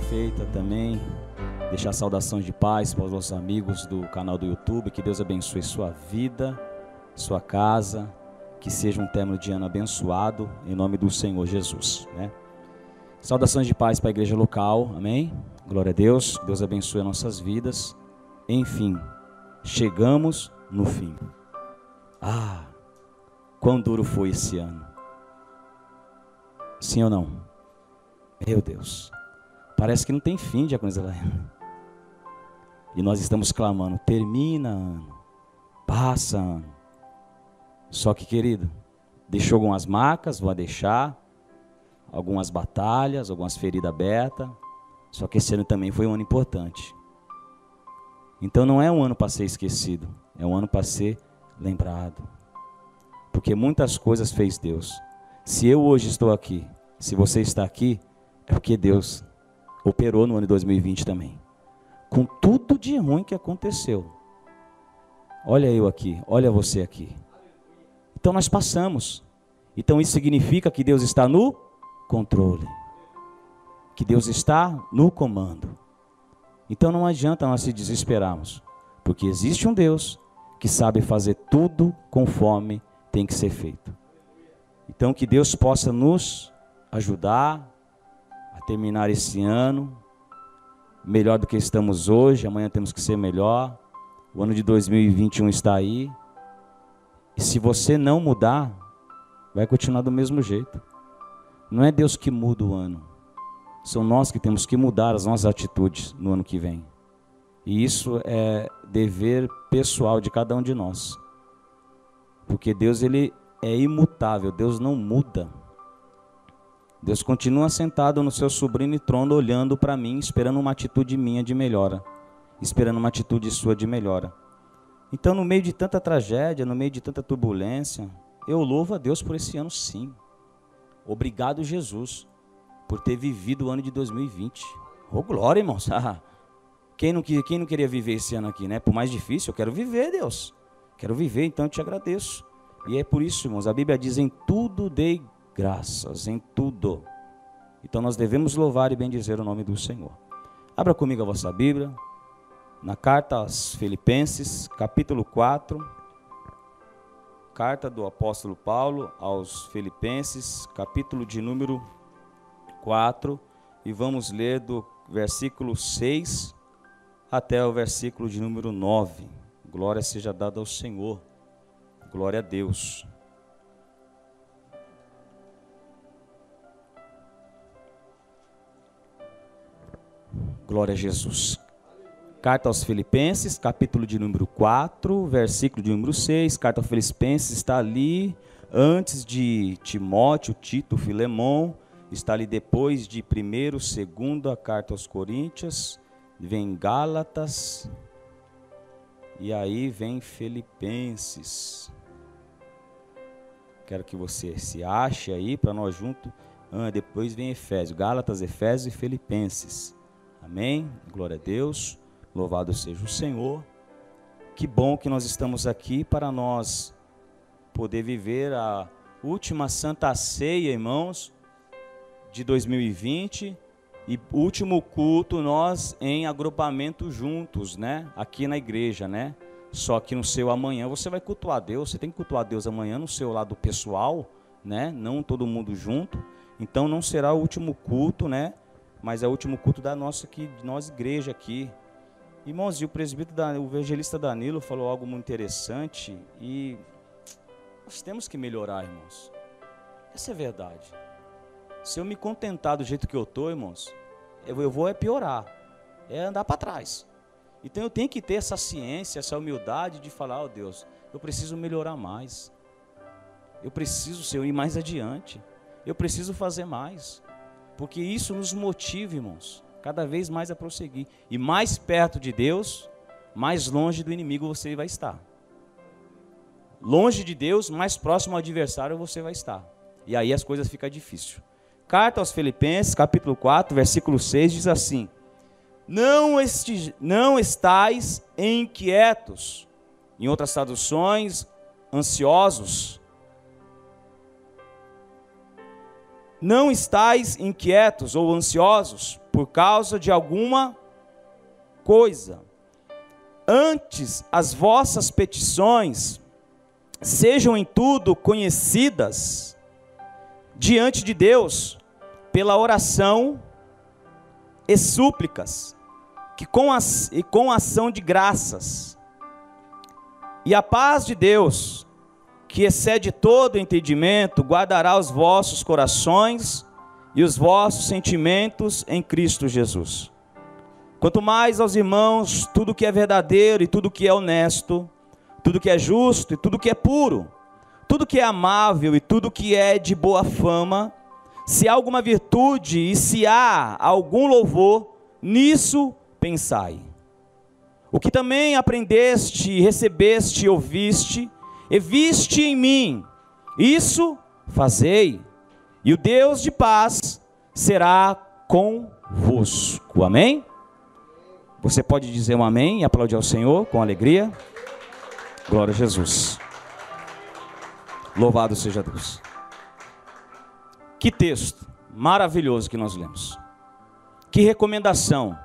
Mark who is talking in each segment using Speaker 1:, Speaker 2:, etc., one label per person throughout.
Speaker 1: feita também, deixar saudações de paz para os nossos amigos do canal do YouTube. Que Deus abençoe sua vida, sua casa, que seja um término de ano abençoado, em nome do Senhor Jesus, né? Saudações de paz para a igreja local, amém? Glória a Deus, Deus abençoe as nossas vidas. Enfim, chegamos no fim. Ah, quão duro foi esse ano. Sim ou não? Meu Deus, parece que não tem fim, diaconisa Laiane. E nós estamos clamando, termina ano, passa ano. Só que, querido, deixou algumas marcas, vai deixar, algumas batalhas, algumas feridas abertas. Só que esse ano também foi um ano importante. Então não é um ano para ser esquecido, é um ano para ser lembrado. Porque muitas coisas fez Deus. Se eu hoje estou aqui, se você está aqui, é porque Deus operou no ano de 2020 também. Com tudo de ruim que aconteceu. Olha eu aqui, olha você aqui. Então nós passamos. Então isso significa que Deus está no controle. Que Deus está no comando. Então não adianta nós se desesperarmos. Porque existe um Deus que sabe fazer tudo conforme tem que ser feito. Então que Deus possa nos ajudar a terminar esse ano melhor do que estamos hoje. Amanhã temos que ser melhor. O ano de 2021 está aí. E se você não mudar, vai continuar do mesmo jeito. Não é Deus que muda o ano. São nós que temos que mudar as nossas atitudes no ano que vem. E isso é dever pessoal de cada um de nós. Porque Deus, ele é imutável, Deus não muda. Deus continua sentado no seu sublime trono, olhando para mim, esperando uma atitude minha de melhora. Esperando uma atitude sua de melhora. Então, no meio de tanta tragédia, no meio de tanta turbulência, eu louvo a Deus por esse ano, sim. Obrigado, Jesus, por ter vivido o ano de 2020. Oh, glória, irmãos. Quem não queria viver esse ano aqui, né? Por mais difícil, eu quero viver, Deus. Quero viver, então eu te agradeço. E é por isso, irmãos, a Bíblia diz: em tudo dei graças, em tudo. Então nós devemos louvar e bendizer o nome do Senhor. Abra comigo a vossa Bíblia, na carta aos Filipenses, capítulo 4. Carta do apóstolo Paulo aos Filipenses, capítulo de número 4. E vamos ler do versículo 6 até o versículo de número 9. Glória seja dada ao Senhor. Glória a Deus. Glória a Jesus. Carta aos Filipenses, capítulo de número 4, versículo de número 6. Carta aos Filipenses está ali antes de Timóteo, Tito, Filemão. Está ali depois de 1º, 2ª, carta aos Coríntios. Vem Gálatas. E aí vem Filipenses. Quero que você se ache aí para nós juntos. Depois vem Efésios. Gálatas, Efésios e Filipenses. Amém? Glória a Deus. Louvado seja o Senhor. Que bom que nós estamos aqui para nós poder viver a última Santa Ceia, irmãos, de 2020. E último culto nós em agrupamento juntos, né? Aqui na igreja, né? Só que no seu amanhã você vai cultuar Deus. Você tem que cultuar Deus amanhã no seu lado pessoal, né? Não todo mundo junto. Então não será o último culto, né? Mas é o último culto da nossa aqui, de nós igreja aqui. Irmãos, e o presbítero, o evangelista Danilo falou algo muito interessante. E nós temos que melhorar, irmãos. Essa é a verdade. Se eu me contentar do jeito que eu estou, irmãos, eu vou piorar, é andar para trás. Então eu tenho que ter essa ciência, essa humildade de falar: oh Deus, eu preciso melhorar mais. Eu preciso, Senhor, ir mais adiante. Eu preciso fazer mais. Porque isso nos motiva, irmãos, cada vez mais a prosseguir. E mais perto de Deus, mais longe do inimigo você vai estar. Longe de Deus, mais próximo ao adversário você vai estar. E aí as coisas ficam difíceis. Carta aos Filipenses, capítulo 4, versículo 6, diz assim: não estais inquietos. Em outras traduções, ansiosos. não estáis inquietos ou ansiosos por causa de alguma coisa. Antes, as vossas petições sejam em tudo conhecidas diante de Deus pela oração e súplicas, que com ação de graças. E a paz de Deus, que excede todo entendimento, guardará os vossos corações e os vossos sentimentos em Cristo Jesus. Quanto mais aos irmãos, tudo que é verdadeiro e tudo que é honesto, tudo que é justo e tudo que é puro, tudo que é amável e tudo que é de boa fama, se há alguma virtude e se há algum louvor, nisso pensai. O que também aprendeste, recebeste e ouviste, e viste em mim, isso fazei, e o Deus de paz será convosco. Amém? Você pode dizer um amém e aplaudir ao Senhor com alegria? Glória a Jesus. Louvado seja Deus. Que texto maravilhoso que nós lemos. Que recomendação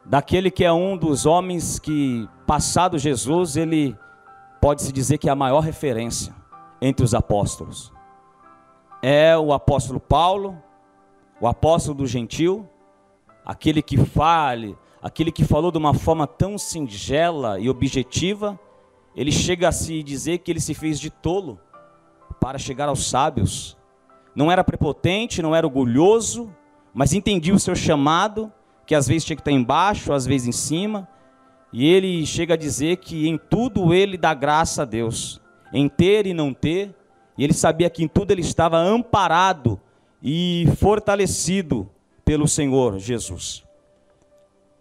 Speaker 1: daquele que é um dos homens que, passado Jesus, ele pode-se dizer que é a maior referência entre os apóstolos. É o apóstolo Paulo, o apóstolo do gentil, aquele que falou de uma forma tão singela e objetiva. Ele chega a se dizer que ele se fez de tolo para chegar aos sábios. Não era prepotente, não era orgulhoso, mas entendia o seu chamado, que às vezes tinha que estar embaixo, às vezes em cima. E ele chega a dizer que em tudo ele dá graça a Deus, em ter e não ter. E ele sabia que em tudo ele estava amparado e fortalecido pelo Senhor Jesus.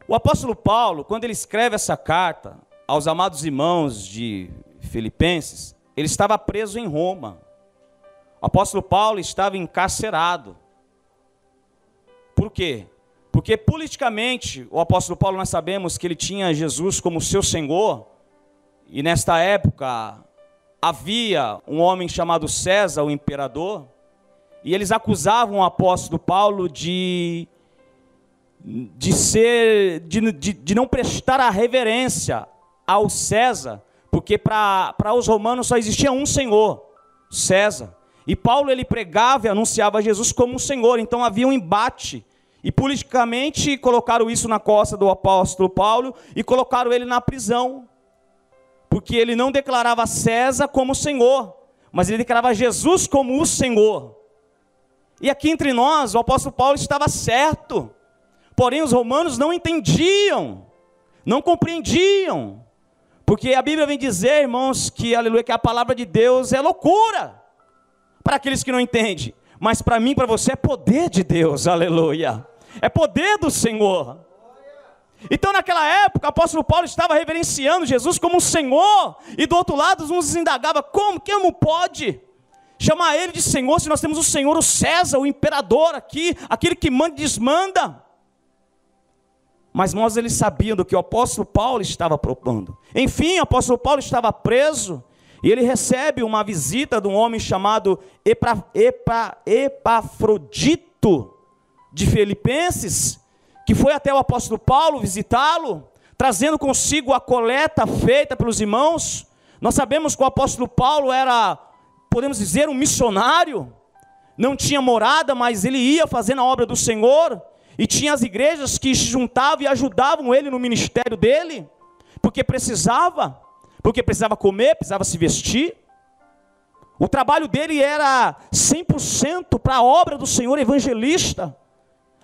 Speaker 1: O apóstolo Paulo, quando ele escreve essa carta aos amados irmãos de Filipenses, ele estava preso em Roma. O apóstolo Paulo estava encarcerado. Por quê? Porque politicamente, o apóstolo Paulo, nós sabemos que ele tinha Jesus como seu Senhor, e nesta época havia um homem chamado César, o imperador, e eles acusavam o apóstolo Paulo de não prestar a reverência ao César, porque para os romanos só existia um Senhor, César. E Paulo ele pregava e anunciava Jesus como um Senhor, então havia um embate. E politicamente colocaram isso na costa do apóstolo Paulo e colocaram ele na prisão, porque ele não declarava César como Senhor, mas ele declarava Jesus como o Senhor. E aqui entre nós, o apóstolo Paulo estava certo, porém os romanos não entendiam, não compreendiam, porque a Bíblia vem dizer, irmãos, que, aleluia, que a palavra de Deus é loucura para aqueles que não entendem, mas para mim, para você, é poder de Deus, aleluia, é poder do Senhor. Então naquela época, o apóstolo Paulo estava reverenciando Jesus como um Senhor, e do outro lado uns indagavam, como pode chamar ele de Senhor, se nós temos o Senhor, o César, o imperador aqui, aquele que manda e desmanda. Mas nós eles sabiam do que o apóstolo Paulo estava propondo. Enfim, o apóstolo Paulo estava preso, e ele recebe uma visita de um homem chamado Epafrodito de Filipenses, que foi até o apóstolo Paulo visitá-lo, trazendo consigo a coleta feita pelos irmãos. Nós sabemos que o apóstolo Paulo era, podemos dizer, um missionário, não tinha morada, mas ele ia fazendo a obra do Senhor, e tinha as igrejas que se juntavam e ajudavam ele no ministério dele, porque precisava comer, precisava se vestir. O trabalho dele era 100% para a obra do Senhor, evangelista,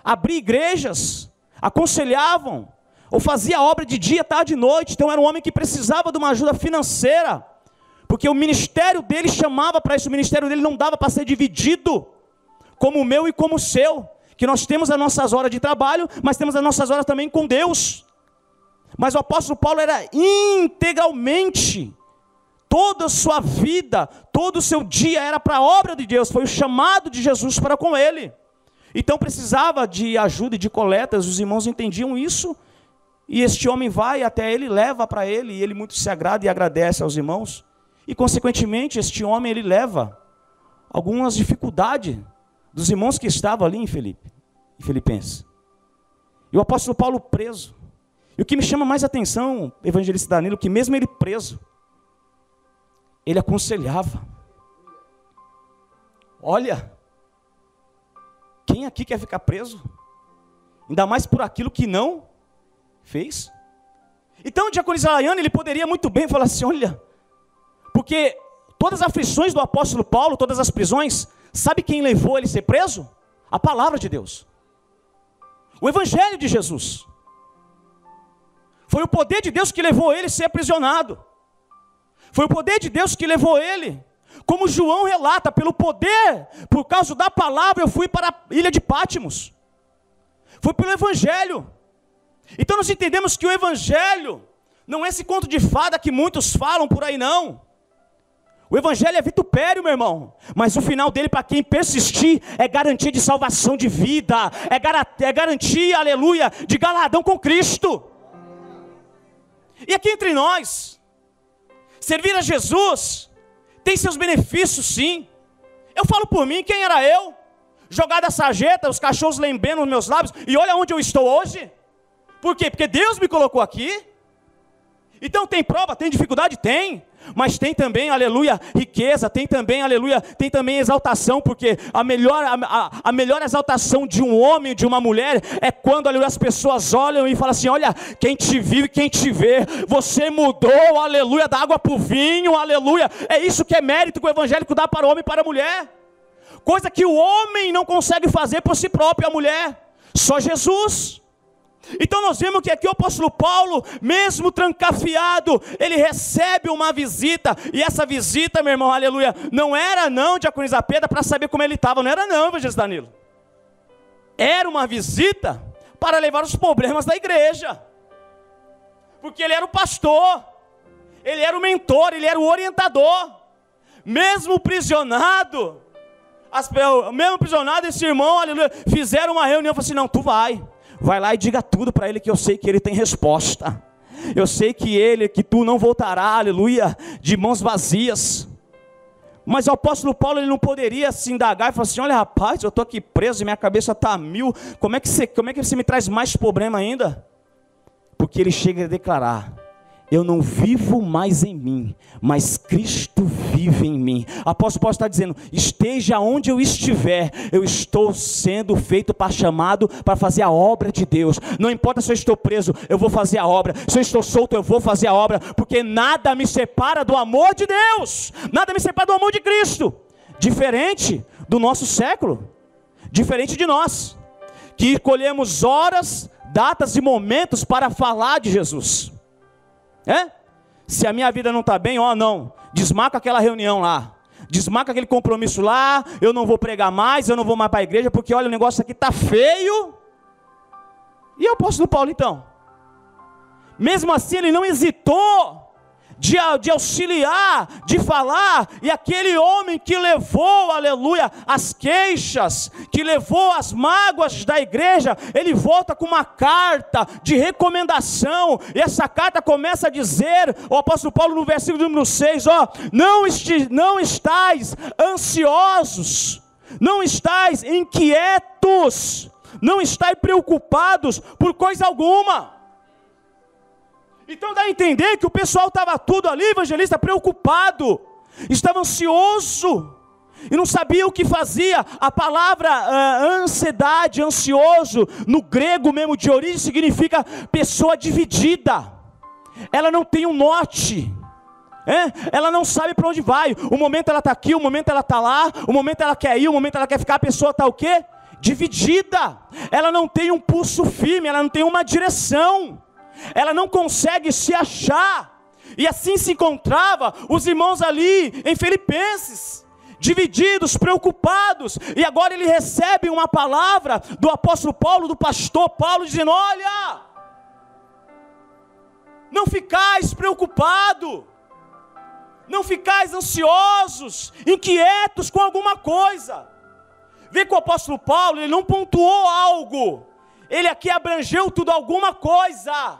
Speaker 1: abrir igrejas, aconselhavam, ou fazia a obra de dia, tarde e noite. Então era um homem que precisava de uma ajuda financeira, porque o ministério dele chamava para isso, o ministério dele não dava para ser dividido, como o meu e como o seu, que nós temos as nossas horas de trabalho, mas temos as nossas horas também com Deus. Mas o apóstolo Paulo era integralmente, toda a sua vida, todo o seu dia era para a obra de Deus, foi o chamado de Jesus para com ele. Então precisava de ajuda e de coletas, os irmãos entendiam isso, e este homem vai até ele, leva para ele, e ele muito se agrada e agradece aos irmãos, e consequentemente este homem ele leva algumas dificuldades dos irmãos que estavam ali em Filipenses. E o apóstolo Paulo preso. E o que me chama mais atenção, evangelista Danilo, que mesmo ele preso, ele aconselhava. Olha, quem aqui quer ficar preso? Ainda mais por aquilo que não fez. Então o diaconisa Laiane, ele poderia muito bem falar assim, olha, porque todas as aflições do apóstolo Paulo, todas as prisões, sabe quem levou ele a ser preso? A palavra de Deus. O evangelho de Jesus. Foi o poder de Deus que levou ele a ser aprisionado. Foi o poder de Deus que levou ele. Como João relata, pelo poder, por causa da palavra, eu fui para a ilha de Pátimos. Foi pelo evangelho. Então nós entendemos que o evangelho não é esse conto de fada que muitos falam por aí, não. O evangelho é vitupério, meu irmão, mas o final dele, para quem persistir, é garantia de salvação de vida, é garantia, aleluia, de galardão com Cristo. E aqui entre nós, servir a Jesus tem seus benefícios, sim. Eu falo por mim, quem era eu? Jogar da sarjeta, os cachorros lambendo nos meus lábios, e olha onde eu estou hoje. Por quê? Porque Deus me colocou aqui. Então tem prova, tem dificuldade? Tem. Mas tem também, aleluia, riqueza, tem também, aleluia, tem também exaltação, porque a melhor exaltação de um homem, de uma mulher, é quando, aleluia, as pessoas olham e falam assim, olha, quem te viu e quem te vê, você mudou, aleluia, da água para o vinho, aleluia, é isso que é mérito que o evangélico dá para o homem e para a mulher, coisa que o homem não consegue fazer por si próprio, a mulher, só Jesus. Então nós vemos que aqui o apóstolo Paulo, mesmo trancafiado, ele recebe uma visita, e essa visita, meu irmão, aleluia, não era não, diaconisa Pedra, para saber como ele estava, não era não, evangelista Danilo, era uma visita para levar os problemas da igreja, porque ele era o pastor, ele era o mentor, ele era o orientador, mesmo prisionado, esse irmão, aleluia, fizeram uma reunião, falaram assim, não, tu vai lá e diga tudo para ele, que eu sei que ele tem resposta, eu sei que tu não voltará, aleluia, de mãos vazias. Mas o apóstolo Paulo, ele não poderia se indagar e falar assim, olha rapaz, eu estou aqui preso e minha cabeça está a mil, como é que você me traz mais problema ainda? Porque ele chega a declarar, eu não vivo mais em mim, mas Cristo vive em mim. O apóstolo Paulo está dizendo, esteja onde eu estiver, eu estou sendo feito para chamado para fazer a obra de Deus. Não importa se eu estou preso, eu vou fazer a obra. Se eu estou solto, eu vou fazer a obra, porque nada me separa do amor de Deus, nada me separa do amor de Cristo. Diferente do nosso século, diferente de nós, que escolhemos horas, datas e momentos para falar de Jesus. Se a minha vida não está bem, não, desmarca aquela reunião lá, desmarca aquele compromisso lá, eu não vou pregar mais, eu não vou mais para a igreja, porque olha, o negócio aqui está feio. E o apóstolo Paulo então? Mesmo assim ele não hesitou de auxiliar, de falar, e aquele homem que levou, aleluia, as queixas, que levou as mágoas da igreja, ele volta com uma carta de recomendação, e essa carta começa a dizer, o apóstolo Paulo no versículo número 6, não estáis ansiosos, não estáis inquietos, não estáis preocupados por coisa alguma. Então dá a entender que o pessoal estava tudo ali, evangelista, preocupado, estava ansioso, e não sabia o que fazia. A palavra ansiedade, ansioso, no grego mesmo de origem, significa pessoa dividida, ela não tem um norte, ela não sabe para onde vai, o momento ela está aqui, o momento ela está lá, o momento ela quer ir, o momento ela quer ficar, a pessoa está o quê? Dividida, ela não tem um pulso firme, ela não tem uma direção, ela não consegue se achar. E assim se encontrava os irmãos ali em Filipenses, divididos, preocupados. E agora ele recebe uma palavra do apóstolo Paulo, do pastor Paulo, dizendo, olha, não ficais preocupados, não ficais ansiosos, inquietos com alguma coisa. Vê que o apóstolo Paulo, ele não pontuou algo, ele aqui abrangeu tudo, alguma coisa.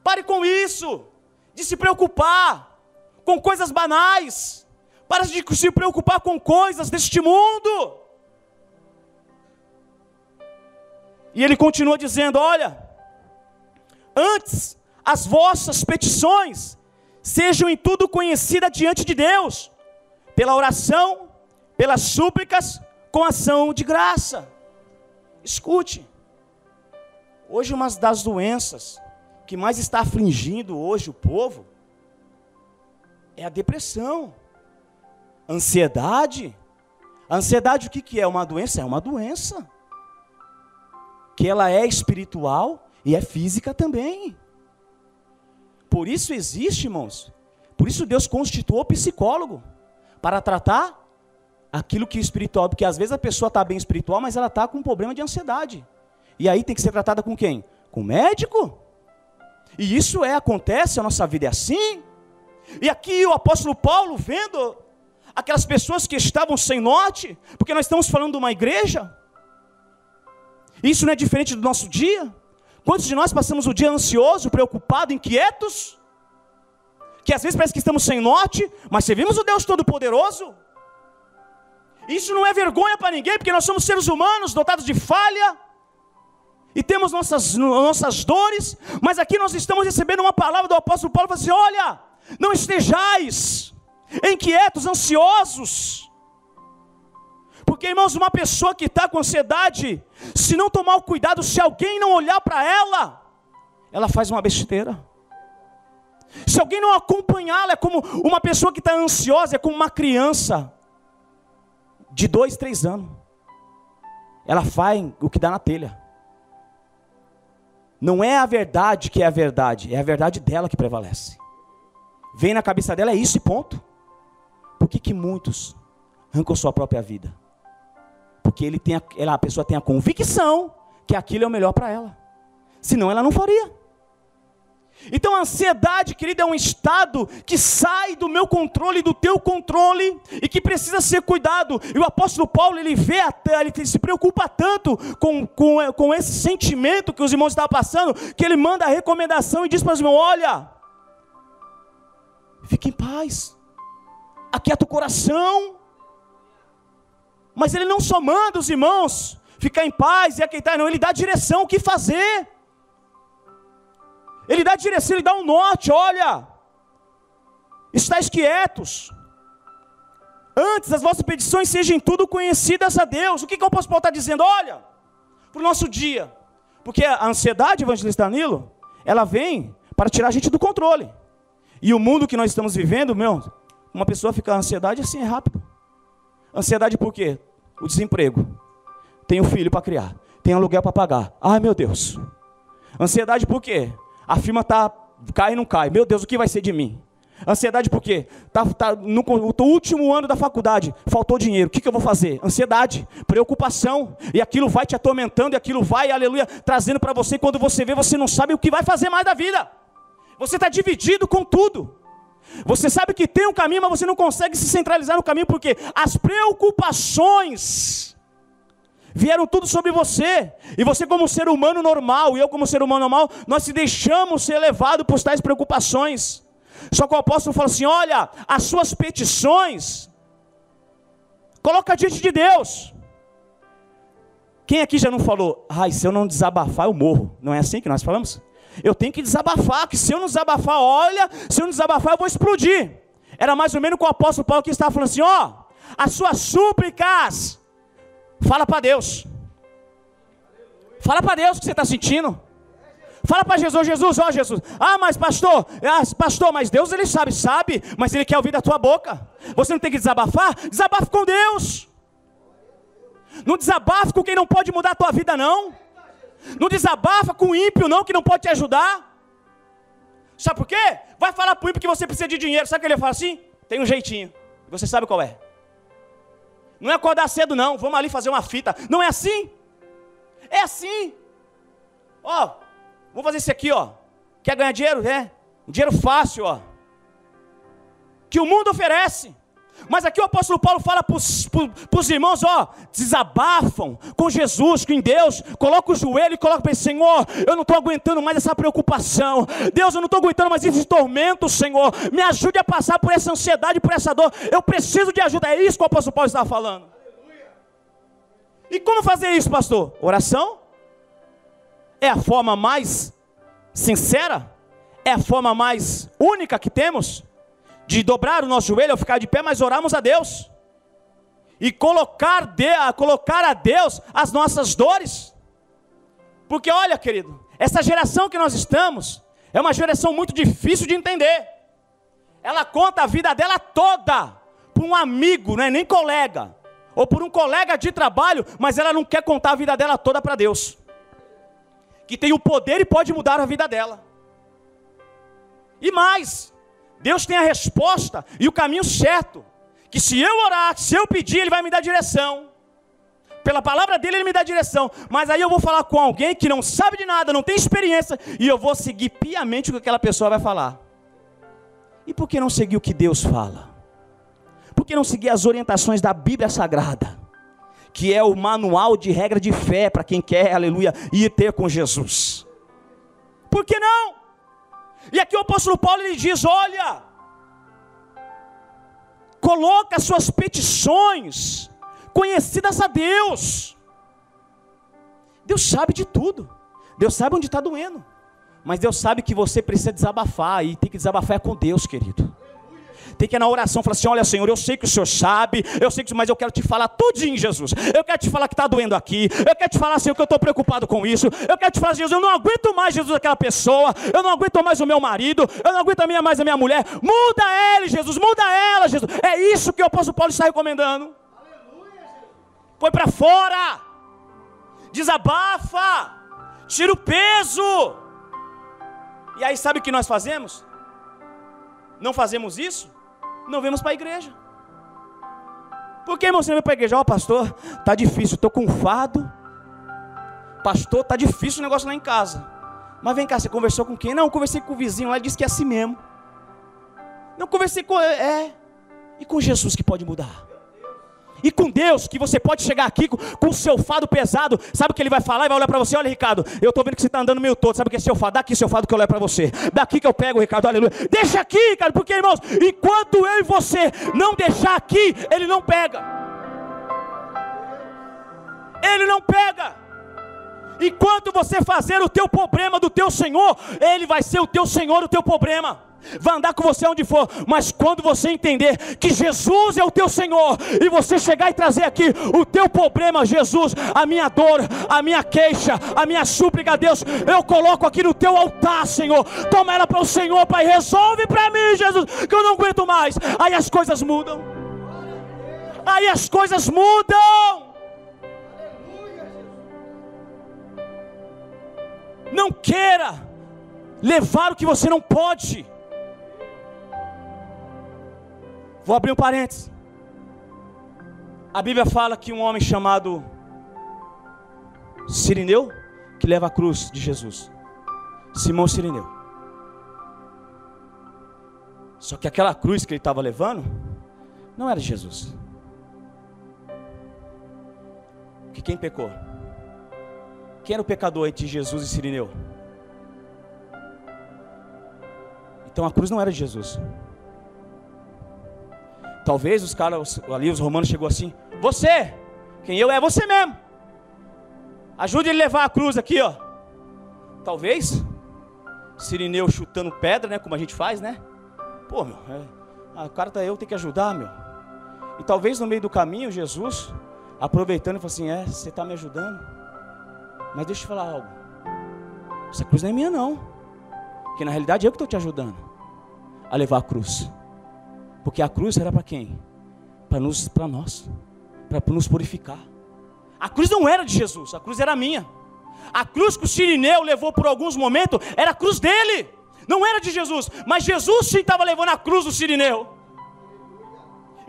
Speaker 1: Pare com isso, de se preocupar com coisas banais, para de se preocupar com coisas deste mundo. E ele continua dizendo: olha, antes as vossas petições sejam em tudo conhecidas diante de Deus, pela oração, pelas súplicas, com ação de graça. Escute, hoje uma das doenças que mais está afligindo hoje o povo é a depressão, ansiedade. A ansiedade, o que é? Uma doença? É uma doença, que ela é espiritual e é física também. Por isso existe, irmãos, por isso Deus constituiu o psicólogo, para tratar aquilo que é espiritual, porque às vezes a pessoa está bem espiritual, mas ela está com um problema de ansiedade, e aí tem que ser tratada com quem? Com o médico. E isso acontece, a nossa vida é assim. E aqui o apóstolo Paulo, vendo aquelas pessoas que estavam sem norte, porque nós estamos falando de uma igreja, isso não é diferente do nosso dia. Quantos de nós passamos o dia ansioso, preocupado, inquietos, que às vezes parece que estamos sem norte, mas servimos o Deus Todo-Poderoso? Isso não é vergonha para ninguém, porque nós somos seres humanos, dotados de falha, e temos nossas dores, mas aqui nós estamos recebendo uma palavra do apóstolo Paulo, falando assim: olha, não estejais inquietos, ansiosos, porque, irmãos, uma pessoa que está com ansiedade, se não tomar o cuidado, se alguém não olhar para ela, ela faz uma besteira. Se alguém não acompanhá-la, é como uma pessoa que está ansiosa, é como uma criança de 2, 3 anos, ela faz o que dá na telha. Não é a verdade que é a verdade dela que prevalece. Vem na cabeça dela, é isso e ponto. Por que muitos arrancam sua própria vida? Porque a pessoa tem a convicção que aquilo é o melhor para ela, senão ela não faria. Então a ansiedade, querida, é um estado que sai do meu controle, do teu controle, e que precisa ser cuidado. E o apóstolo Paulo, ele se preocupa tanto com esse sentimento que os irmãos estavam passando, que ele manda a recomendação e diz para os irmãos: olha, fique em paz, aquieta o coração. Mas ele não só manda os irmãos ficar em paz e aquietar, não, ele dá direção, o que fazer. Ele dá direção, ele dá um norte: olha, estáis quietos, antes as vossas petições sejam em tudo conhecidas a Deus. O que o apóstolo Paulo está dizendo? Olha, para o nosso dia, porque a ansiedade, evangelista Danilo, ela vem para tirar a gente do controle, e o mundo que nós estamos vivendo, uma pessoa fica ansiedade assim, é rápido. Ansiedade por quê? O desemprego, tem um filho para criar, tem aluguel para pagar, ai meu Deus. Ansiedade por quê? A firma cai e não cai, meu Deus, o que vai ser de mim? Ansiedade por quê? No último ano da faculdade, faltou dinheiro, o que eu vou fazer? Ansiedade, preocupação, e aquilo vai te atormentando, e aquilo vai, aleluia, trazendo para você, quando você vê, você não sabe o que vai fazer mais da vida. Você está dividido com tudo. Você sabe que tem um caminho, mas você não consegue se centralizar no caminho, porque as preocupações vieram tudo sobre você, e você como ser humano normal, e eu como ser humano normal, nós se deixamos ser levados por tais preocupações. Só que o apóstolo fala assim: olha, as suas petições, coloca diante de Deus. Quem aqui já não falou: ai, se eu não desabafar eu morro? Não é assim que nós falamos? Eu tenho que desabafar, que se eu não desabafar, olha, se eu não desabafar eu vou explodir. Era mais ou menos com o apóstolo Paulo que estava falando assim: ó, as suas súplicas, fala para Deus. Fala para Deus o que você está sentindo. Fala para Jesus: Jesus, ó Jesus, mas pastor, mas Deus ele sabe, mas ele quer ouvir da tua boca. Você não tem que desabafar? Desabafe com Deus. Não desabafe com quem não pode mudar a tua vida, não. Não desabafa com o ímpio, não, que não pode te ajudar. Sabe por quê? Vai falar para o ímpio que você precisa de dinheiro. Sabe o que ele fala assim? Tem um jeitinho. Você sabe qual é? Não é acordar cedo, não. Vamos ali fazer uma fita. Não é assim? É assim. Ó, vou fazer isso aqui, ó. Quer ganhar dinheiro? Um dinheiro fácil, ó. Que o mundo oferece. Mas aqui o apóstolo Paulo fala para os irmãos: ó, desabafam com Jesus, com Deus, coloca o joelho e coloca para ele: Senhor, eu não estou aguentando mais essa preocupação, Deus, eu não estou aguentando mais esse tormento, Senhor, me ajude a passar por essa ansiedade, por essa dor, eu preciso de ajuda. É isso que o apóstolo Paulo estava falando. E como fazer isso, pastor? Oração, é a forma mais sincera, é a forma mais única que temos de dobrar o nosso joelho ou ficar de pé, mas orarmos a Deus e colocar a Deus as nossas dores. Porque olha, querido, essa geração que nós estamos é uma geração muito difícil de entender. Ela conta a vida dela toda por um amigo, não é nem colega, ou por um colega de trabalho, mas ela não quer contar a vida dela toda para Deus, que tem o poder e pode mudar a vida dela. E mais, Deus tem a resposta e o caminho certo, que se eu orar, se eu pedir, Ele vai me dar direção. Pela palavra dele, Ele me dá direção. Mas aí eu vou falar com alguém que não sabe de nada, não tem experiência, e eu vou seguir piamente o que aquela pessoa vai falar. E por que não seguir o que Deus fala? Por que não seguir as orientações da Bíblia Sagrada, que é o manual de regra de fé para quem quer, aleluia, ir ter com Jesus? Por que não? E aqui o apóstolo Paulo, ele diz, olha, coloca as suas petições conhecidas a Deus. Deus sabe de tudo, Deus sabe onde está doendo, mas Deus sabe que você precisa desabafar, e tem que desabafar com Deus, querido. Tem que ir na oração, falar assim, olha Senhor, eu sei que o Senhor sabe, mas eu quero te falar tudinho, Jesus. Eu quero te falar que está doendo aqui, eu quero te falar, Senhor, que eu estou preocupado com isso. Eu quero te falar, Jesus, eu não aguento mais, Jesus, aquela pessoa, eu não aguento mais o meu marido, eu não aguento mais a minha mulher. Muda ele, Jesus, muda ela, Jesus. É isso que o apóstolo Paulo está recomendando. Põe para fora, desabafa, tira o peso. E aí sabe o que nós fazemos? Não fazemos isso? Não vemos para a igreja. Por que, irmão, você não vem para a igreja? Ó, pastor, está difícil, estou com fardo. Pastor, está difícil o negócio lá em casa. Mas vem cá, você conversou com quem? Não, conversei com o vizinho lá, ele disse que é assim mesmo. Não, conversei com... E com Jesus que pode mudar. E com Deus, que você pode chegar aqui com o seu fardo pesado. Sabe o que Ele vai falar? Ele vai olhar para você, olha Ricardo, eu estou vendo que você está andando meio todo. Sabe o que é seu fardo? Daqui seu fardo que eu olho para você. Daqui que eu pego, Ricardo, aleluia. Deixa aqui, Ricardo, porque irmãos, enquanto eu e você não deixar aqui, Ele não pega. Ele não pega. Enquanto você fazer o teu problema do teu Senhor, Ele vai ser o teu Senhor, o teu problema. Vai andar com você onde for, mas quando você entender que Jesus é o teu Senhor, e você chegar e trazer aqui o teu problema, Jesus, a minha dor, a minha queixa, a minha súplica a Deus, eu coloco aqui no teu altar, Senhor, toma ela para o Senhor, Pai, resolve para mim, Jesus, que eu não aguento mais. Aí as coisas mudam, aí as coisas mudam. Não queira levar o que você não pode. Vou abrir um parênteses. A Bíblia fala que um homem chamado Cirineu, que leva a cruz de Jesus, Simão Cirineu. Só que aquela cruz que ele estava levando não era de Jesus. Porque quem pecou? Quem era o pecador entre Jesus e Cirineu? Então a cruz não era de Jesus. Talvez os caras ali, os romanos, chegou assim, você, quem eu é você mesmo, ajude ele a levar a cruz aqui, ó. Talvez Cirineu chutando pedra, né, como a gente faz, né? Pô, meu, o cara tá, eu tenho que ajudar, meu. E talvez no meio do caminho, Jesus, aproveitando, falou assim, você está me ajudando, mas deixa eu te falar algo, essa cruz não é minha não, porque na realidade eu que estou te ajudando a levar a cruz. Porque a cruz era para quem? Para nós, para nos purificar. A cruz não era de Jesus, a cruz era minha. A cruz que o Cirineu levou por alguns momentos era a cruz dele, não era de Jesus. Mas Jesus sim estava levando a cruz do Cirineu.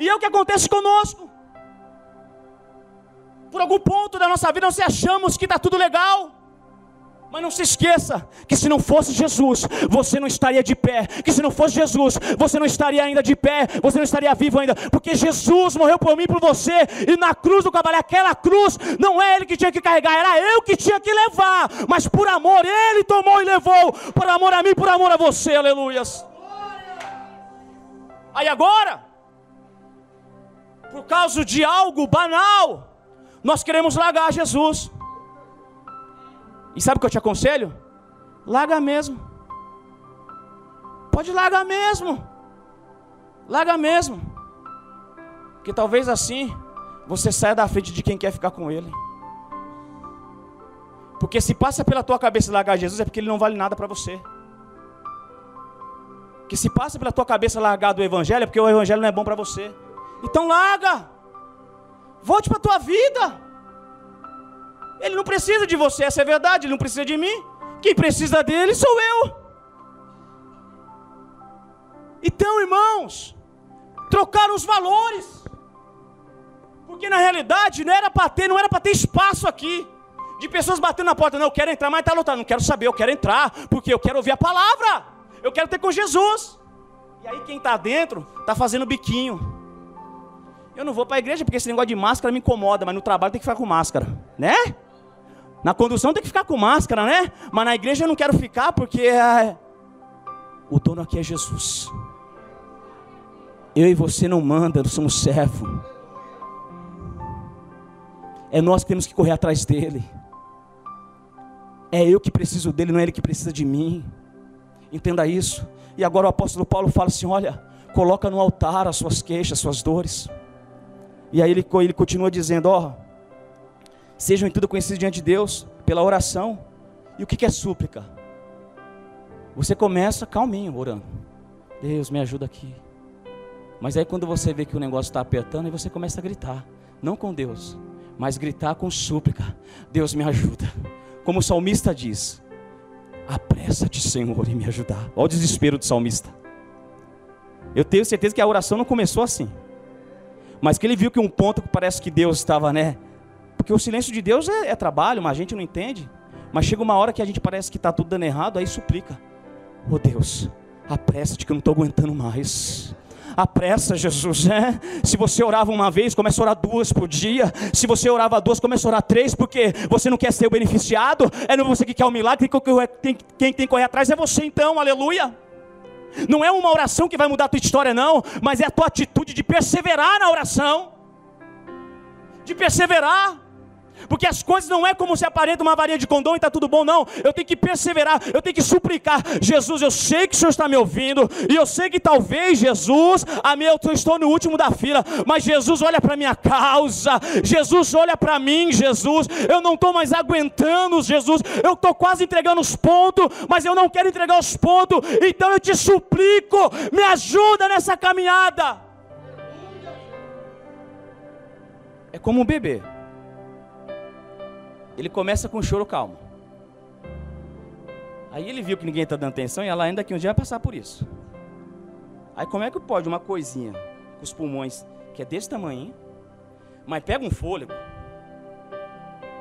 Speaker 1: E é o que acontece conosco. Por algum ponto da nossa vida nós achamos que está tudo legal. Mas não se esqueça que se não fosse Jesus, você não estaria de pé. Que se não fosse Jesus, você não estaria ainda de pé. Você não estaria vivo ainda. Porque Jesus morreu por mim e por você. E na cruz do Calvário, aquela cruz, não é Ele que tinha que carregar, era eu que tinha que levar. Mas por amor, Ele tomou e levou. Por amor a mim, por amor a você, aleluias. Aí agora, por causa de algo banal, nós queremos largar Jesus. E sabe o que eu te aconselho? Larga mesmo. Pode largar mesmo. Larga mesmo. Porque talvez assim você saia da frente de quem quer ficar com ele. Porque se passa pela tua cabeça largar Jesus, é porque ele não vale nada para você. Que se passa pela tua cabeça largar do evangelho, é porque o evangelho não é bom para você. Então larga. Volte para a tua vida. Ele não precisa de você, essa é a verdade. Ele não precisa de mim. Quem precisa dele sou eu. Então, irmãos, trocaram os valores. Porque na realidade não era para ter espaço aqui. De pessoas batendo na porta, não, eu quero entrar, mas está lotado. Não quero saber, eu quero entrar, porque eu quero ouvir a palavra. Eu quero ter com Jesus. E aí quem está dentro, está fazendo biquinho. Eu não vou para a igreja porque esse negócio de máscara me incomoda, mas no trabalho tem que ficar com máscara, né? Na condução tem que ficar com máscara, né? Mas na igreja eu não quero ficar porque o dono aqui é Jesus. Eu e você não manda, nós somos servo. É nós que temos que correr atrás dele. É eu que preciso dele, não é ele que precisa de mim. Entenda isso. E agora o apóstolo Paulo fala assim, olha, coloca no altar as suas queixas, as suas dores. E aí ele continua dizendo, ó, sejam em tudo conhecidos diante de Deus, pela oração. E o que é súplica? Você começa calminho, orando. Deus, me ajuda aqui. Mas aí quando você vê que o negócio está apertando, aí você começa a gritar. Não com Deus, mas gritar com súplica. Deus, me ajuda. Como o salmista diz, apressa-te, Senhor, em me ajudar. Olha o desespero do salmista. Eu tenho certeza que a oração não começou assim. Mas que ele viu que um ponto que parece que Deus estava, né? Porque o silêncio de Deus é trabalho, mas a gente não entende. Mas chega uma hora que a gente parece que está tudo dando errado, aí suplica. Oh Deus, apressa-te que eu não estou aguentando mais. Apressa, Jesus, né? Se você orava uma vez, começa a orar 2 por dia. Se você orava 2, começa a orar 3, porque você não quer ser o beneficiado. É não você que quer o milagre, quem tem que correr atrás é você então, aleluia. Não é uma oração que vai mudar a tua história não, mas é a tua atitude de perseverar na oração. De perseverar. Porque as coisas não é como se aparenta uma varinha de condom e está tudo bom, não. Eu tenho que perseverar, eu tenho que suplicar. Jesus, eu sei que o Senhor está me ouvindo. E eu sei que talvez, Jesus, eu estou no último da fila. Mas Jesus, olha para a minha causa. Jesus, olha para mim, Jesus. Eu não estou mais aguentando, Jesus. Eu estou quase entregando os pontos, mas eu não quero entregar os pontos. Então eu te suplico, me ajuda nessa caminhada. É como um bebê. Ele começa com um choro calmo. Aí ele viu que ninguém está dando atenção e ela ainda que um dia vai passar por isso. Aí como é que pode uma coisinha com os pulmões que é desse tamanho, mas pega um fôlego.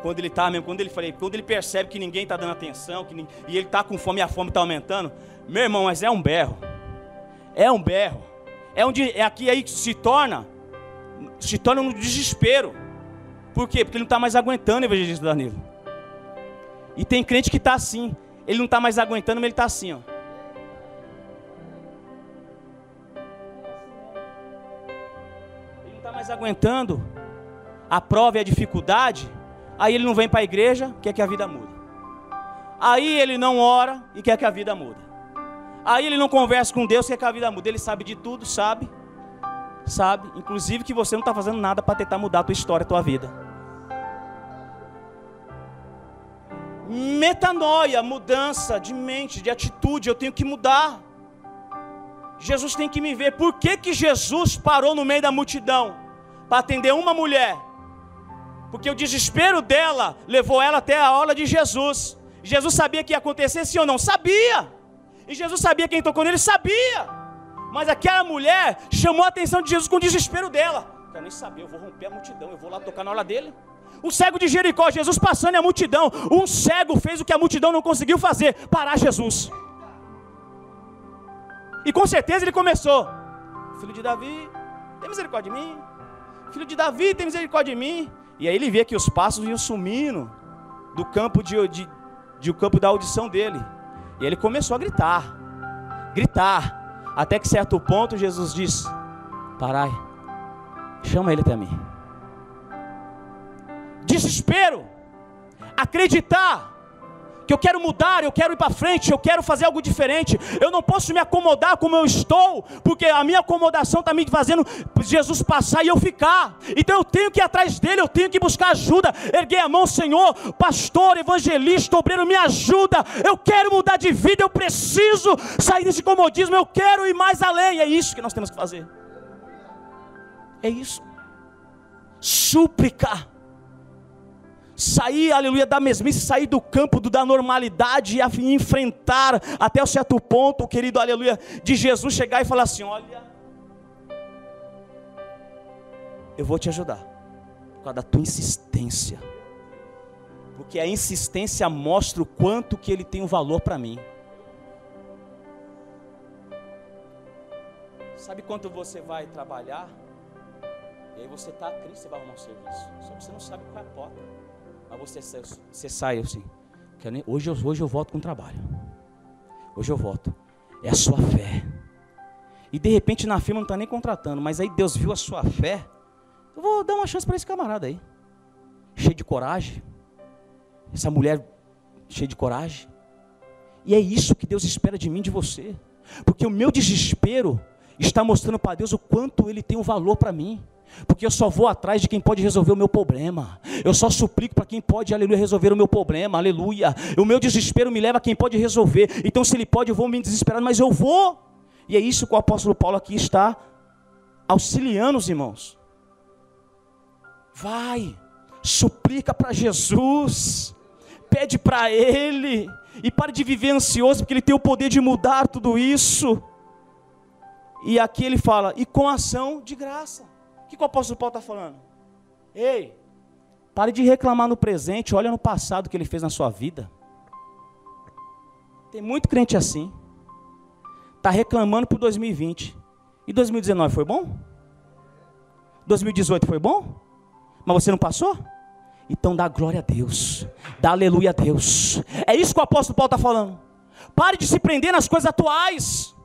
Speaker 1: Quando ele percebe que ninguém está dando atenção, e ele está com fome e a fome está aumentando, meu irmão, mas é um berro. É um berro. É aqui aí que se torna um desespero. Por quê? Porque ele não está mais aguentando, evangelista Danilo. E tem crente que está assim. Ele não está mais aguentando, mas ele está assim, ó. Ele não está mais aguentando a prova e a dificuldade. Aí ele não vem para a igreja, quer que a vida mude. Aí ele não ora e quer que a vida mude. Aí ele não conversa com Deus, quer que a vida mude. Ele sabe de tudo, sabe, inclusive que você não está fazendo nada para tentar mudar a tua história, a tua vida. Metanoia, mudança de mente, de atitude, eu tenho que mudar. Jesus tem que me ver. Por que Jesus parou no meio da multidão? Para atender uma mulher. Porque o desespero dela levou ela até a aula de Jesus. Jesus sabia que ia acontecer sim ou não? Sabia. E Jesus sabia quem tocou nele? Sabia. Mas aquela mulher chamou a atenção de Jesus com o desespero dela. Não quero nem saber, eu vou romper a multidão, eu vou lá tocar na aula dele. O cego de Jericó, Jesus passando e a multidão. Um cego fez o que a multidão não conseguiu fazer, parar Jesus. E com certeza ele começou: filho de Davi, tem misericórdia de mim. Filho de Davi, tem misericórdia de mim. E aí ele vê que os passos iam sumindo do campo do campo da audição dele. E ele começou a gritar, até que certo ponto Jesus disse: parai, chama ele até mim. Desespero, acreditar que eu quero mudar, eu quero ir para frente, eu quero fazer algo diferente. Eu não posso me acomodar como eu estou, porque a minha acomodação está me fazendo Jesus passar e eu ficar. Então eu tenho que ir atrás dele, eu tenho que buscar ajuda, erguer a mão: Senhor, pastor, evangelista, obreiro, me ajuda, eu quero mudar de vida, eu preciso sair desse comodismo, eu quero ir mais além. É isso que nós temos que fazer, é isso, súplica. Sair, aleluia, da mesmice, sair do campo da normalidade e enfrentar até um certo ponto, querido, aleluia, de Jesus chegar e falar assim: olha, eu vou te ajudar, por causa da tua insistência, porque a insistência mostra o quanto que ele tem um valor para mim. Sabe quanto você vai trabalhar, e aí você está triste, você vai arrumar um serviço, só que você não sabe qual é a porta. Mas você sai assim: hoje eu volto com o trabalho, hoje eu volto. É a sua fé. E de repente na firma não está nem contratando, mas aí Deus viu a sua fé. Eu vou dar uma chance para esse camarada aí, cheio de coragem, essa mulher cheia de coragem. E é isso que Deus espera de mim, de você, porque o meu desespero está mostrando para Deus o quanto Ele tem um valor para mim. Porque eu só vou atrás de quem pode resolver o meu problema. Eu só suplico para quem pode, aleluia, resolver o meu problema, aleluia. O meu desespero me leva a quem pode resolver. Então se ele pode, eu vou me desesperar, mas eu vou. E é isso que o apóstolo Paulo aqui está auxiliando os irmãos. Vai, suplica para Jesus, pede para Ele, e pare de viver ansioso, porque Ele tem o poder de mudar tudo isso. E aqui ele fala: e com ação de graça. O que o apóstolo Paulo está falando? Ei, pare de reclamar no presente, olha no passado que ele fez na sua vida. Tem muito crente assim, está reclamando por 2020. E 2019 foi bom? 2018 foi bom? Mas você não passou? Então dá glória a Deus, dá aleluia a Deus. É isso que o apóstolo Paulo está falando. Pare de se prender nas coisas atuais,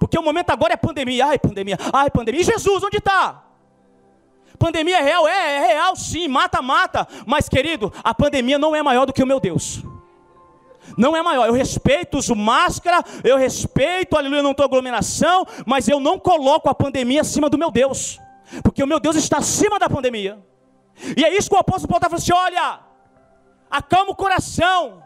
Speaker 1: porque o momento agora é pandemia. Ai pandemia, ai pandemia. E Jesus, onde está? Pandemia é real? É real sim, mata, mas querido, a pandemia não é maior do que o meu Deus, não é maior. Eu respeito, uso máscara, eu respeito, aleluia, não estou aglomeração, mas eu não coloco a pandemia acima do meu Deus, porque o meu Deus está acima da pandemia. E é isso que o apóstolo Paulo está falando assim: olha, acalma o coração,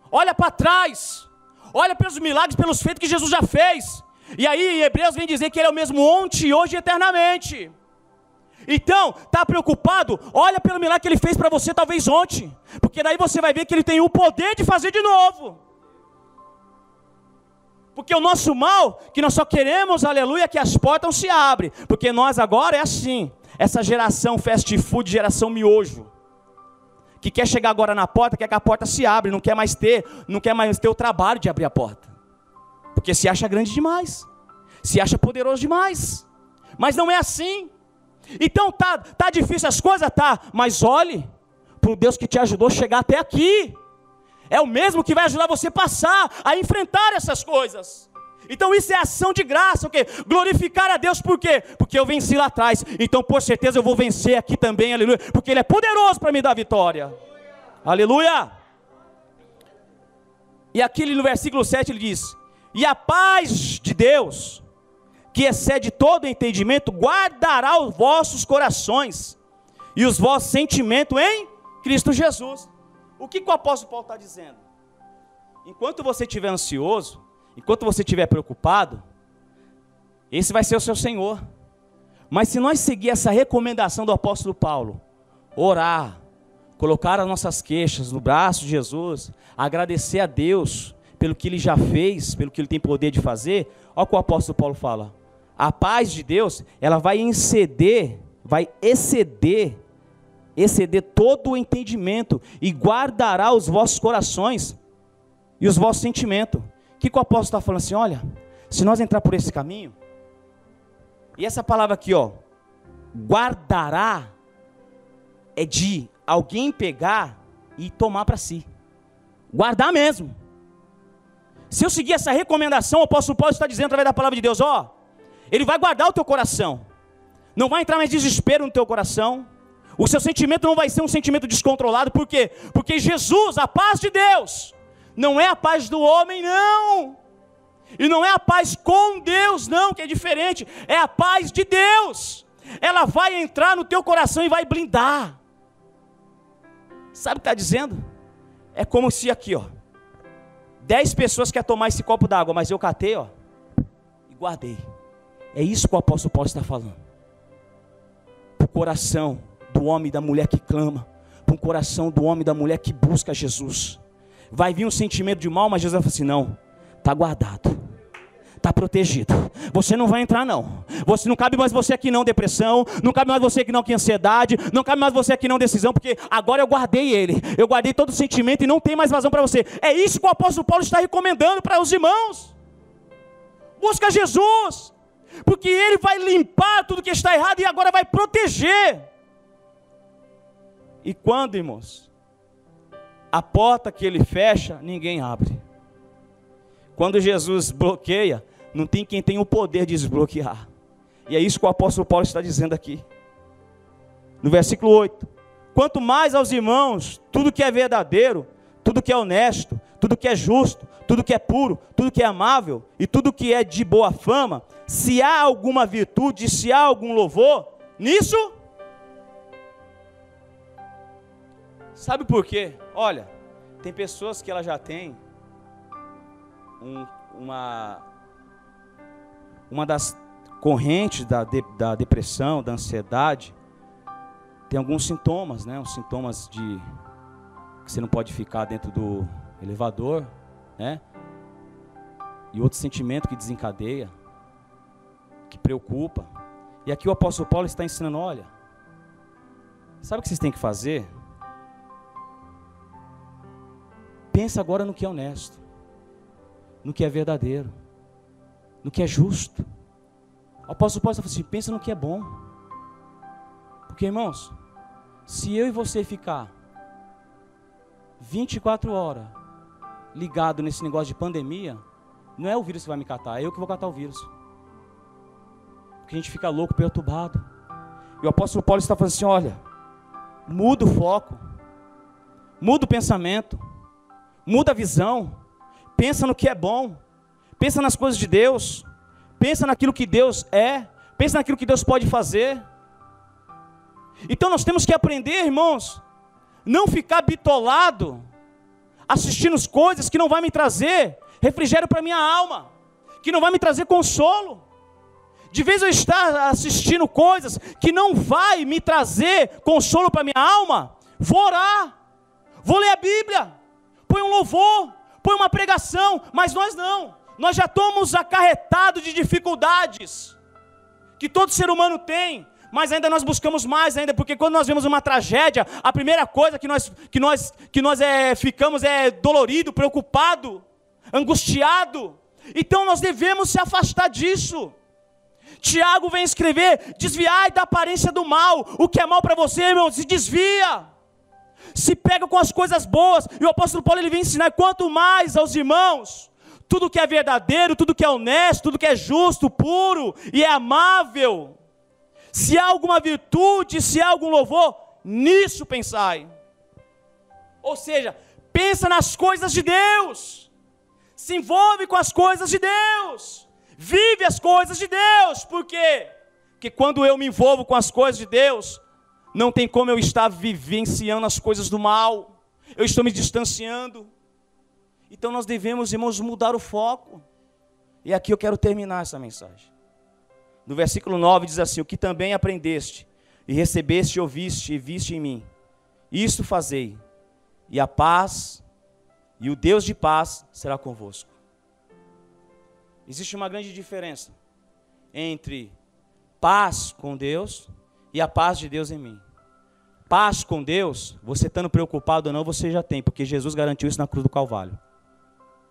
Speaker 1: olha para trás, olha pelos milagres, pelos feitos que Jesus já fez. E aí Hebreus vem dizer que Ele é o mesmo ontem, hoje e eternamente. Então, está preocupado? Olha pelo milagre que Ele fez para você talvez ontem, porque daí você vai ver que Ele tem o poder de fazer de novo. Porque o nosso mal, que nós só queremos, aleluia, que as portas se abrem, porque nós agora é assim, essa geração fast food, geração miojo, que quer chegar agora na porta, quer que a porta se abra, não quer mais ter o trabalho de abrir a porta, porque se acha grande demais, se acha poderoso demais, mas não é assim. Então tá difícil as coisas, tá, mas olhe para o Deus que te ajudou a chegar até aqui. É o mesmo que vai ajudar você a passar, a enfrentar essas coisas. Então isso é ação de graça, o quê? Glorificar a Deus, por quê? Porque eu venci lá atrás, então por certeza eu vou vencer aqui também, aleluia, porque Ele é poderoso para me dar vitória, aleluia. E aqui no versículo 7 ele diz: e a paz de Deus, que excede todo entendimento, guardará os vossos corações e os vossos sentimentos em Cristo Jesus. O que o apóstolo Paulo está dizendo? Enquanto você estiver ansioso, enquanto você estiver preocupado, esse vai ser o seu Senhor. Mas se nós seguir essa recomendação do apóstolo Paulo, orar, colocar as nossas queixas no braço de Jesus, agradecer a Deus pelo que Ele já fez, pelo que Ele tem poder de fazer, olha o que o apóstolo Paulo fala: a paz de Deus, ela vai exceder todo o entendimento, e guardará os vossos corações e os vossos sentimentos. O que o apóstolo está falando assim? Olha, se nós entrar por esse caminho, e essa palavra aqui, ó, guardará, é de alguém pegar e tomar para si, guardar mesmo. Se eu seguir essa recomendação, o apóstolo Paulo está dizendo através da palavra de Deus, ó, Ele vai guardar o teu coração, não vai entrar mais desespero no teu coração, O seu sentimento não vai ser um sentimento descontrolado. Por quê? Porque Jesus, a paz de Deus, não é a paz do homem, não. E não é a paz com Deus, não, que é diferente. É a paz de Deus. Ela vai entrar no teu coração e vai blindar. Sabe o que está dizendo? É como se aqui, ó, 10 pessoas querem tomar esse copo d'água, mas eu catei, ó, e guardei. É isso que o apóstolo Paulo está falando. Para o coração do homem e da mulher que clama, para o coração do homem e da mulher que busca Jesus. Vai vir um sentimento de mal, mas Jesus vai falar assim, não, está guardado, está protegido, você não vai entrar não, você não cabe mais você aqui não depressão, não cabe mais você aqui não que ansiedade, não cabe mais você aqui não decisão, porque agora eu guardei ele, eu guardei todo o sentimento e não tem mais vazão para você. É isso que o apóstolo Paulo está recomendando para os irmãos. Busca Jesus, porque ele vai limpar tudo que está errado e agora vai proteger. E quando, irmãos, a porta que ele fecha, ninguém abre. Quando Jesus bloqueia, não tem quem tem o poder de desbloquear. E é isso que o apóstolo Paulo está dizendo aqui. No versículo 8. Quanto mais aos irmãos, tudo que é verdadeiro, tudo que é honesto, tudo que é justo, tudo que é puro, tudo que é amável e tudo que é de boa fama, se há alguma virtude, se há algum louvor, nisso... Sabe por quê? Olha, tem pessoas que ela já tem uma das correntes da depressão, da ansiedade, tem alguns sintomas, né? Os sintomas de que você não pode ficar dentro do elevador, né? E outro sentimento que desencadeia, que preocupa. E aqui o apóstolo Paulo está ensinando, olha, sabe o que vocês têm que fazer? Pensa agora no que é honesto, no que é verdadeiro, no que é justo. O apóstolo Paulo está falando assim, pensa no que é bom. Porque, irmãos, se eu e você ficar 24 horas ligado nesse negócio de pandemia, não é o vírus que vai me catar, é eu que vou catar o vírus. Porque a gente fica louco, perturbado. E o apóstolo Paulo está falando assim, olha, muda o foco, muda o pensamento, muda a visão, pensa no que é bom, pensa nas coisas de Deus, pensa naquilo que Deus é, pensa naquilo que Deus pode fazer. Então nós temos que aprender, irmãos, não ficar bitolado, assistindo as coisas que não vai me trazer refrigério para minha alma, que não vai me trazer consolo. De vez eu estar assistindo coisas que não vai me trazer consolo para minha alma, vou orar, vou ler a Bíblia, põe um louvor, põe uma pregação, mas nós não. Nós já estamos acarretados de dificuldades que todo ser humano tem, mas ainda nós buscamos mais ainda, porque quando nós vemos uma tragédia, a primeira coisa que nós ficamos é dolorido, preocupado, angustiado. Então nós devemos se afastar disso. Tiago vem escrever, desviai da aparência do mal. O que é mal para você, irmão, se desvia. Se pega com as coisas boas. E o apóstolo Paulo ele vem ensinar, quanto mais aos irmãos, tudo que é verdadeiro, tudo que é honesto, tudo que é justo, puro e é amável, se há alguma virtude, se há algum louvor, nisso pensai. Ou seja, pensa nas coisas de Deus, se envolve com as coisas de Deus, vive as coisas de Deus. Por quê? Porque quando eu me envolvo com as coisas de Deus, não tem como eu estar vivenciando as coisas do mal, eu estou me distanciando. Então nós devemos, irmãos, mudar o foco. E aqui eu quero terminar essa mensagem. No versículo 9 diz assim, o que também aprendeste, e recebeste, ouviste, e viste em mim, isto fazei, e a paz, e o Deus de paz será convosco. Existe uma grande diferença entre paz com Deus e a paz de Deus em mim. Paz com Deus, você estando preocupado ou não, você já tem, porque Jesus garantiu isso na cruz do Calvário.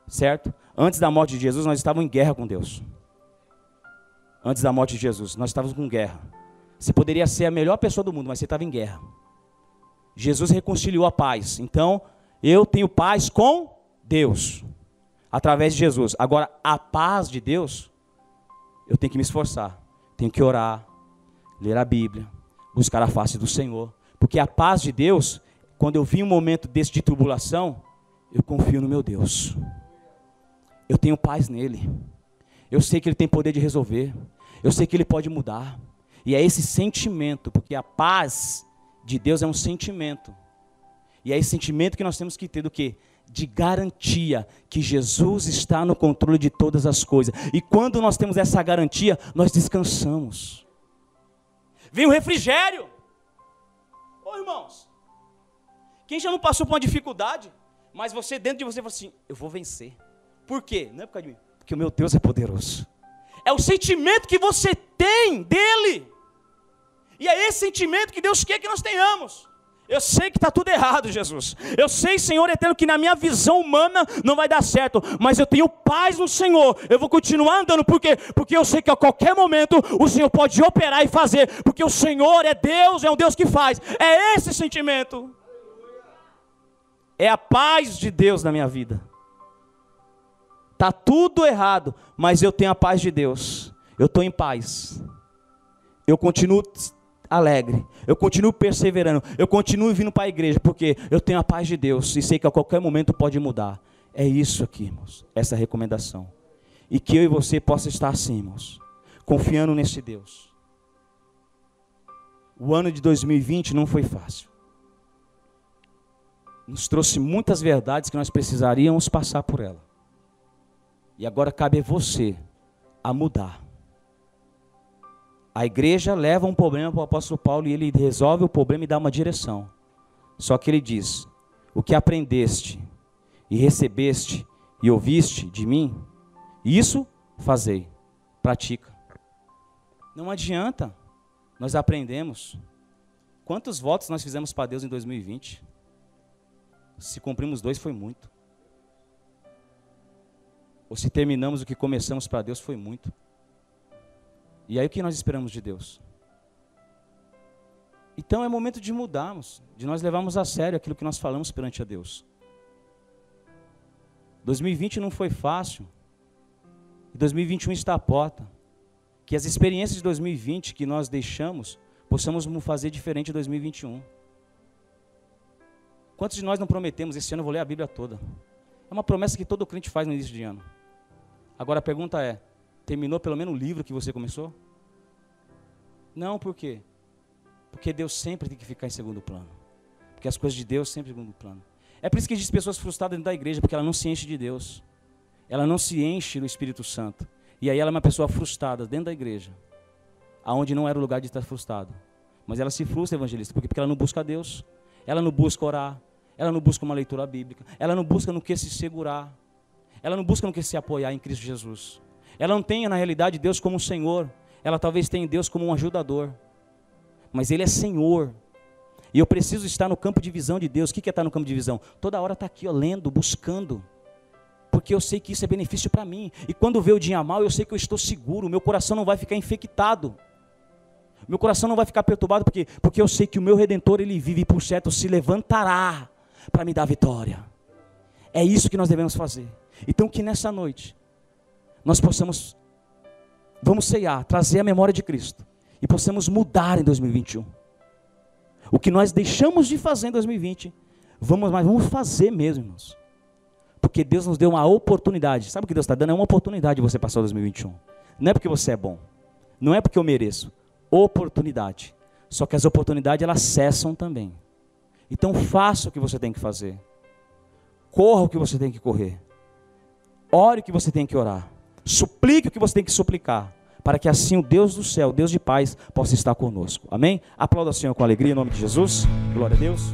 Speaker 1: Certo? Antes da morte de Jesus, nós estávamos em guerra com Deus. Antes da morte de Jesus, nós estávamos com guerra. Você poderia ser a melhor pessoa do mundo, mas você estava em guerra. Jesus reconciliou a paz. Então, eu tenho paz com Deus, através de Jesus. Agora, a paz de Deus, eu tenho que me esforçar. Tenho que orar, ler a Bíblia, buscar a face do Senhor. Porque a paz de Deus, quando eu vi um momento desse de tribulação, eu confio no meu Deus. Eu tenho paz nele. Eu sei que ele tem poder de resolver. Eu sei que ele pode mudar. E é esse sentimento, porque a paz de Deus é um sentimento. E é esse sentimento que nós temos que ter do quê? De garantia que Jesus está no controle de todas as coisas. E quando nós temos essa garantia, nós descansamos. Vem o refrigério. Ô irmãos, quem já não passou por uma dificuldade, mas você dentro de você fala assim, eu vou vencer. Por quê? Não é por causa de mim, porque o meu Deus é poderoso. É o sentimento que você tem dele. E é esse sentimento que Deus quer que nós tenhamos. Eu sei que está tudo errado, Jesus. Eu sei, Senhor eterno, que na minha visão humana não vai dar certo. Mas eu tenho paz no Senhor. Eu vou continuar andando. Por quê? Porque eu sei que a qualquer momento o Senhor pode operar e fazer. Porque o Senhor é Deus, é um Deus que faz. É esse sentimento. É a paz de Deus na minha vida. Está tudo errado, mas eu tenho a paz de Deus. Eu estou em paz. Eu continuo alegre, eu continuo perseverando, eu continuo vindo para a igreja, porque eu tenho a paz de Deus, e sei que a qualquer momento pode mudar. É isso aqui, irmãos, essa recomendação. E que eu e você possa estar assim, irmãos, confiando nesse Deus. O ano de 2020 não foi fácil. Nos trouxe muitas verdades que nós precisaríamos passar por ela. E agora cabe a você a mudar. A igreja leva um problema para o apóstolo Paulo e ele resolve o problema e dá uma direção. Só que ele diz, o que aprendeste e recebeste e ouviste de mim, isso fazei, pratica. Não adianta, nós aprendemos. Quantos votos nós fizemos para Deus em 2020? Se cumprimos 2 foi muito. Ou se terminamos o que começamos para Deus foi muito. E aí o que nós esperamos de Deus? Então é momento de mudarmos, de nós levarmos a sério aquilo que nós falamos perante a Deus. 2020 não foi fácil, e 2021 está à porta. Que as experiências de 2020 que nós deixamos, possamos fazer diferente em 2021. Quantos de nós não prometemos, esse ano eu vou ler a Bíblia toda? É uma promessa que todo crente faz no início de ano. Agora a pergunta é, terminou pelo menos o livro que você começou? Não, por quê? Porque Deus sempre tem que ficar em segundo plano. Porque as coisas de Deus sempre em segundo plano. É por isso que existem pessoas frustradas dentro da igreja, porque ela não se enche de Deus. Ela não se enche do Espírito Santo. E aí ela é uma pessoa frustrada dentro da igreja, aonde não era o lugar de estar frustrado. Mas ela se frustra, evangelista, porque ela não busca Deus. Ela não busca orar. Ela não busca uma leitura bíblica. Ela não busca no que se segurar. Ela não busca no que se apoiar em Cristo Jesus. Ela não tem, na realidade, Deus como um Senhor. Ela talvez tenha Deus como um ajudador. Mas Ele é Senhor. E eu preciso estar no campo de visão de Deus. O que é estar no campo de visão? Toda hora está aqui, ó, lendo, buscando. Porque eu sei que isso é benefício para mim. E quando vê o dia mal, eu sei que eu estou seguro. Meu coração não vai ficar infectado. Meu coração não vai ficar perturbado. Porque eu sei que o meu Redentor, Ele vive e por certo se levantará para me dar vitória. É isso que nós devemos fazer. Então que nessa noite nós possamos, vamos ceiar, trazer a memória de Cristo e possamos mudar em 2021. O que nós deixamos de fazer em 2020, vamos fazer mesmo, irmãos. Porque Deus nos deu uma oportunidade. Sabe o que Deus está dando? É uma oportunidade de você passar o 2021. Não é porque você é bom, não é porque eu mereço. Oportunidade. Só que as oportunidades, elas cessam também. Então faça o que você tem que fazer. Corra o que você tem que correr. Ore o que você tem que orar. Suplique o que você tem que suplicar. Para que assim o Deus do céu, Deus de paz, possa estar conosco. Amém? Aplauda o Senhor com alegria em nome de Jesus. Glória a Deus.